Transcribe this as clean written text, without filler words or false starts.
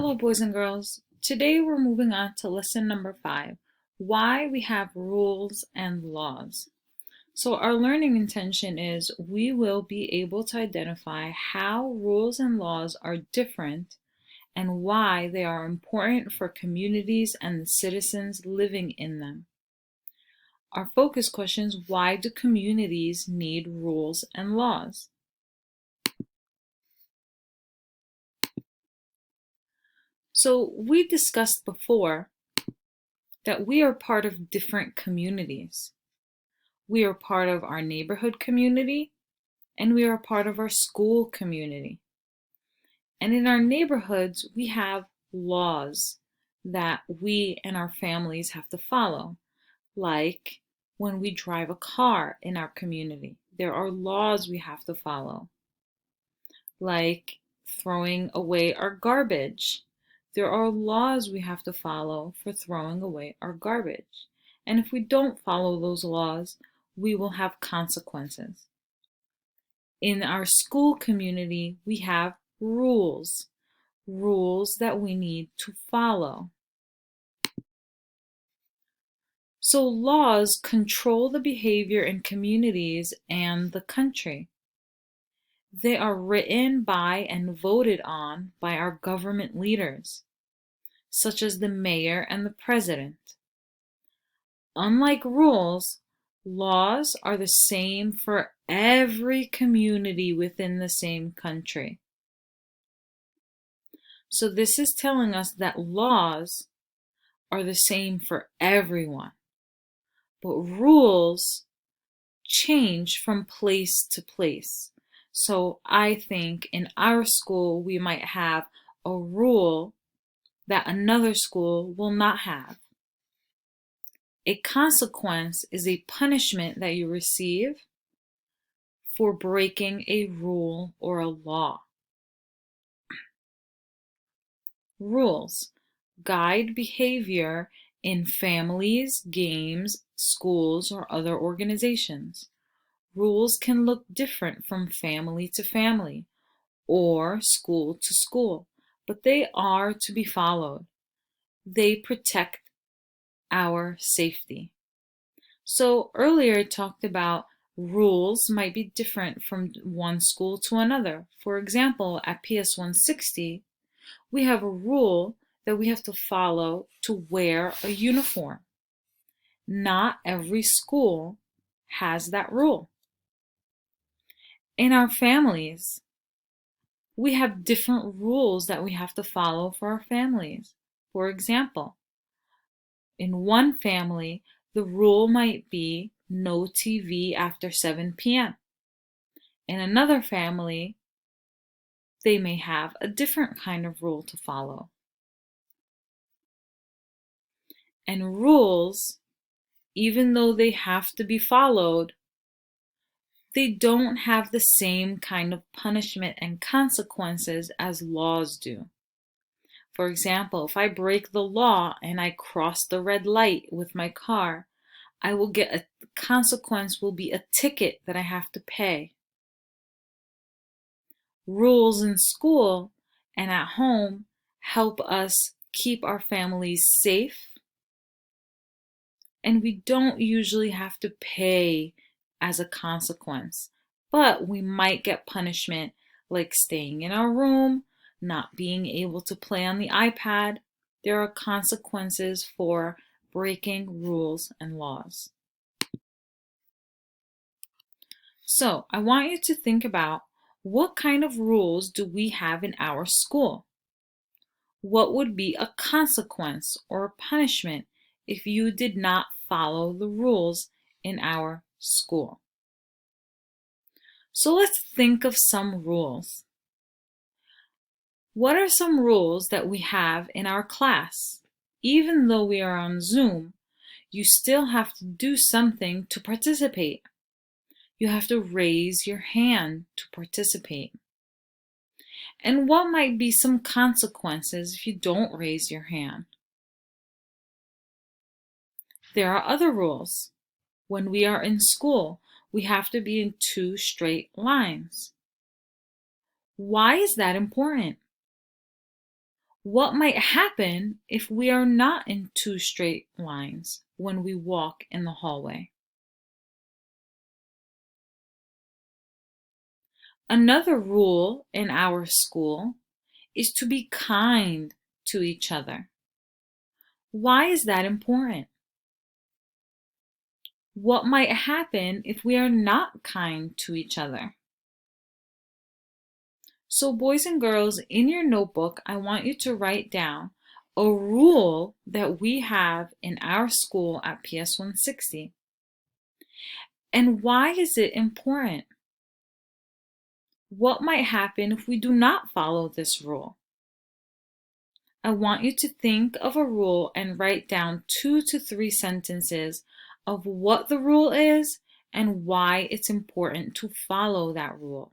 Hello, boys and girls. Today we're moving on to lesson number 5, why we have rules and laws. So our learning intention is we will be able to identify how rules and laws are different and why they are important for communities and the citizens living in them. Our focus question is, why do communities need rules and laws? So we discussed before that we are part of different communities. We are part of our neighborhood community, and we are part of our school community. And in our neighborhoods, we have laws that we and our families have to follow. Like when we drive a car in our community, there are laws we have to follow. Like throwing away our garbage. There are laws we have to follow for throwing away our garbage. And if we don't follow those laws, we will have consequences. In our school community, we have rules that we need to follow. So laws control the behavior in communities and the country. They are written by and voted on by our government leaders, such as the mayor and the president. Unlike rules, laws are the same for every community within the same country. So this is telling us that laws are the same for everyone, but rules change from place to place. So I think in our school, we might have a rule that another school will not have. A consequence is a punishment that you receive for breaking a rule or a law. Rules guide behavior in families, games, schools, or other organizations. Rules can look different from family to family or school to school, but they are to be followed. They protect our safety. So earlier I talked about rules might be different from one school to another. For example, at PS 160, we have a rule that we have to follow to wear a uniform. Not every school has that rule. In our families, we have different rules that we have to follow for our families. For example, in one family, the rule might be no TV after 7 p.m. In another family, they may have a different kind of rule to follow. And rules, even though they have to be followed, they don't have the same kind of punishment and consequences as laws do. For example, if I break the law and I cross the red light with my car, I will get a consequence will be a ticket that I have to pay. Rules in school and at home help us keep our families safe, and we don't usually have to pay as a consequence, but we might get punishment like staying in our room, not being able to play on the iPad. There are consequences for breaking rules and laws. So I want you to think about, what kind of rules do we have in our school? What would be a consequence or a punishment if you did not follow the rules in our school? So let's think of some rules. What are some rules that we have in our class? Even though we are on Zoom, you still have to do something to participate. You have to raise your hand to participate. And what might be some consequences if you don't raise your hand? There are other rules. When we are in school, we have to be in 2 straight lines. Why is that important? What might happen if we are not in two straight lines when we walk in the hallway? Another rule in our school is to be kind to each other. Why is that important? What might happen if we are not kind to each other? So, boys and girls, in your notebook, I want you to write down a rule that we have in our school at PS 160. And why is it important? What might happen if we do not follow this rule? I want you to think of a rule and write down 2 to 3 sentences of what the rule is and why it's important to follow that rule.